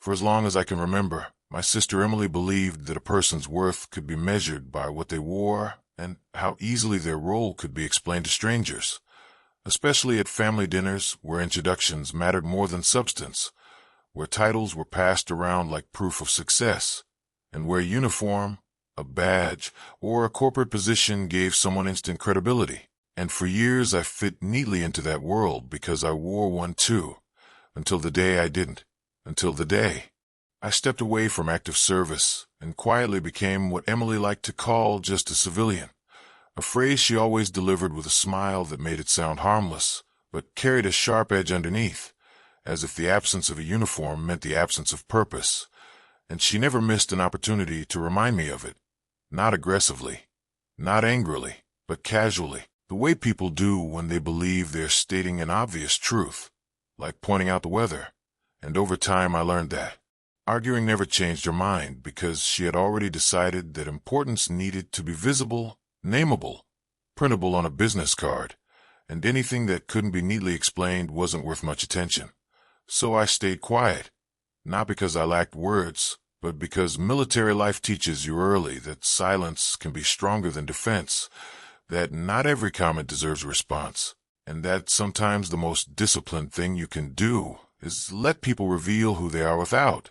For as long as I can remember, my sister Emily believed that a person's worth could be measured by what they wore and how easily their role could be explained to strangers, especially at family dinners where introductions mattered more than substance, where titles were passed around like proof of success, and where uniform, a badge, or a corporate position gave someone instant credibility. And for years I fit neatly into that world because I wore one too, until the day I didn't, until the day I stepped away from active service and quietly became what Emily liked to call just a civilian, a phrase she always delivered with a smile that made it sound harmless, but carried a sharp edge underneath, as if the absence of a uniform meant the absence of purpose, and she never missed an opportunity to remind me of it, not aggressively, not angrily, but casually, the way people do when they believe they're stating an obvious truth, like pointing out the weather. And over time I learned that arguing never changed her mind because she had already decided that importance needed to be visible, nameable, printable on a business card, and anything that couldn't be neatly explained wasn't worth much attention. So I stayed quiet, not because I lacked words, but because military life teaches you early that silence can be stronger than defense, that not every comment deserves a response, and that sometimes the most disciplined thing you can do is let people reveal who they are without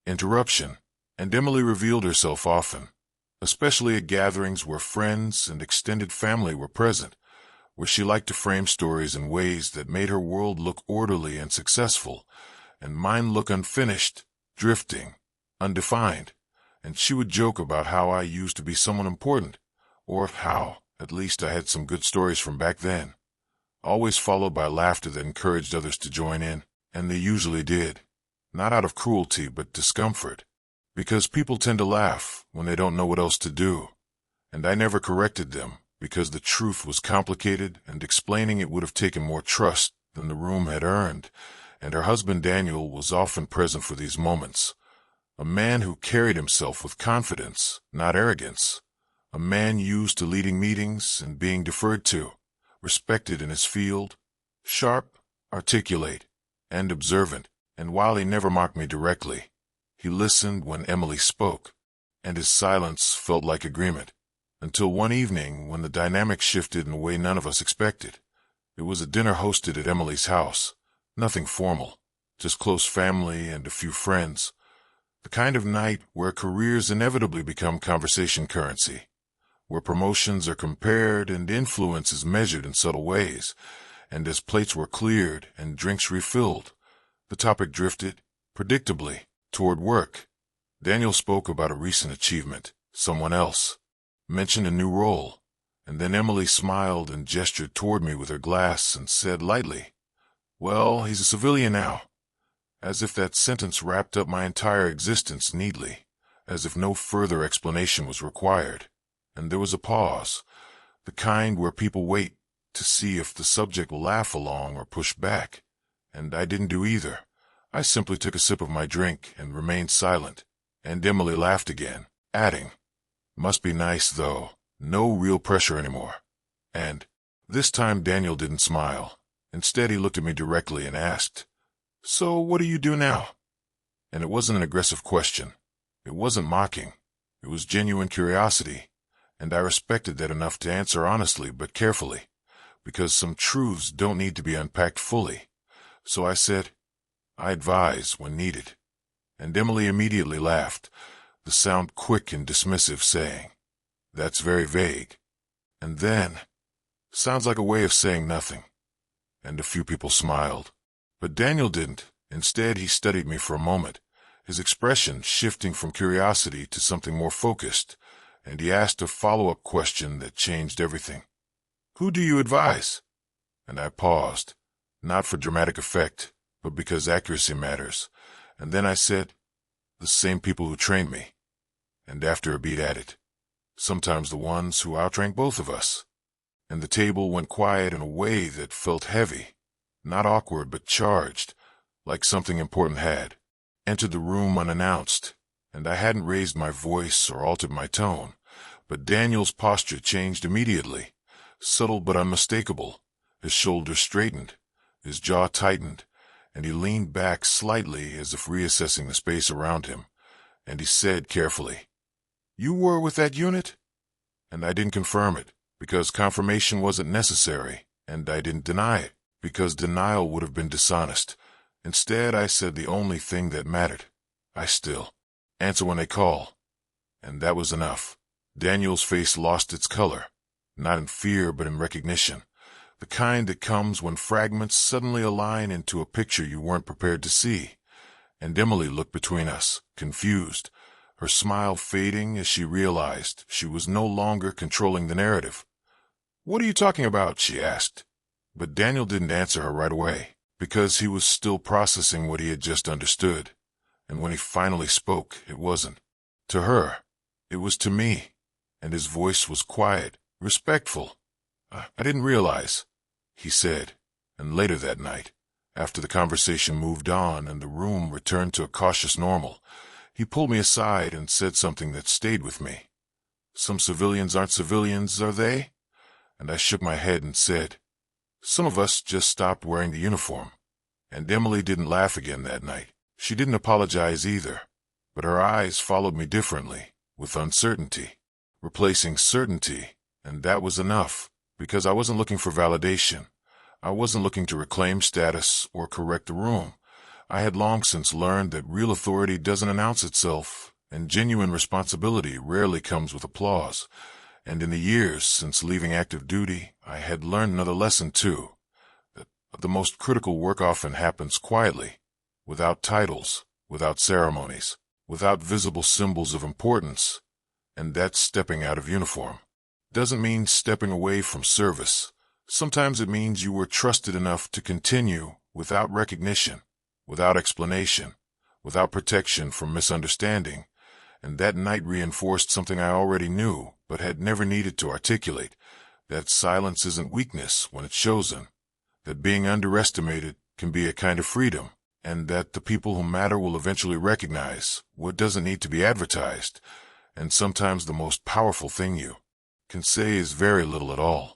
interruption. And Emily revealed herself often, especially at gatherings where friends and extended family were present, where she liked to frame stories in ways that made her world look orderly and successful, and mine look unfinished, drifting, undefined. And she would joke about how I used to be someone important, or how, at least, I had some good stories from back then, always followed by laughter that encouraged others to join in, and they usually did. Not out of cruelty, but discomfort, because people tend to laugh when they don't know what else to do, and I never corrected them because the truth was complicated and explaining it would have taken more trust than the room had earned, and her husband Daniel was often present for these moments, a man who carried himself with confidence, not arrogance, a man used to leading meetings and being deferred to, respected in his field, sharp, articulate, and observant. And while he never mocked me directly, he listened when Emily spoke, and his silence felt like agreement, until one evening when the dynamic shifted in a way none of us expected. It was a dinner hosted at Emily's house, nothing formal, just close family and a few friends, the kind of night where careers inevitably become conversation currency, where promotions are compared and influence is measured in subtle ways, and as plates were cleared and drinks refilled, the topic drifted, predictably, toward work. Daniel spoke about a recent achievement, someone else, mentioned a new role, and then Emily smiled and gestured toward me with her glass and said lightly, "Well, he's a civilian now," as if that sentence wrapped up my entire existence neatly, as if no further explanation was required. And there was a pause, the kind where people wait to see if the subject will laugh along or push back. And I didn't do either. I simply took a sip of my drink and remained silent, and Emily laughed again, adding, "Must be nice, though. No real pressure anymore." And this time Daniel didn't smile. Instead, he looked at me directly and asked, "So what do you do now?" And it wasn't an aggressive question. It wasn't mocking. It was genuine curiosity, and I respected that enough to answer honestly but carefully, because some truths don't need to be unpacked fully. So I said, "I advise when needed." And Emily immediately laughed, the sound quick and dismissive, saying, "That's very vague." And then, "Sounds like a way of saying nothing." And a few people smiled. But Daniel didn't. Instead, he studied me for a moment, his expression shifting from curiosity to something more focused, and he asked a follow-up question that changed everything. "Who do you advise?" And I paused. Not for dramatic effect, but because accuracy matters. And then I said, "The same people who trained me." And after a beat added, "Sometimes the ones who outrank both of us." And the table went quiet in a way that felt heavy, not awkward but charged, like something important had entered the room unannounced. And I hadn't raised my voice or altered my tone, but Daniel's posture changed immediately, subtle but unmistakable. His shoulders straightened, his jaw tightened, and he leaned back slightly as if reassessing the space around him, and he said carefully, "You were with that unit?" And I didn't confirm it, because confirmation wasn't necessary, and I didn't deny it, because denial would have been dishonest. Instead, I said the only thing that mattered. I still answer when they call. And that was enough. Daniel's face lost its color, not in fear but in recognition, the kind that comes when fragments suddenly align into a picture you weren't prepared to see. And Emily looked between us, confused, her smile fading as she realized she was no longer controlling the narrative. "What are you talking about?" she asked. But Daniel didn't answer her right away, because he was still processing what he had just understood. And when he finally spoke, it wasn't to her. It was to me, and his voice was quiet, respectful. "I didn't realize," he said. And later that night, after the conversation moved on and the room returned to a cautious normal, he pulled me aside and said something that stayed with me. "Some civilians aren't civilians, are they?" And I shook my head and said, "Some of us just stopped wearing the uniform." And Emily didn't laugh again that night. She didn't apologize either, but her eyes followed me differently, with uncertainty, replacing certainty, and that was enough, because I wasn't looking for validation. I wasn't looking to reclaim status or correct the room. I had long since learned that real authority doesn't announce itself, and genuine responsibility rarely comes with applause. And in the years since leaving active duty, I had learned another lesson too, that the most critical work often happens quietly, without titles, without ceremonies, without visible symbols of importance. And that stepping out of uniform doesn't mean stepping away from service. Sometimes it means you were trusted enough to continue without recognition, without explanation, without protection from misunderstanding. And that night reinforced something I already knew, but had never needed to articulate, that silence isn't weakness when it's chosen, that being underestimated can be a kind of freedom, and that the people who matter will eventually recognize what doesn't need to be advertised. And sometimes the most powerful thing you can say is very little at all.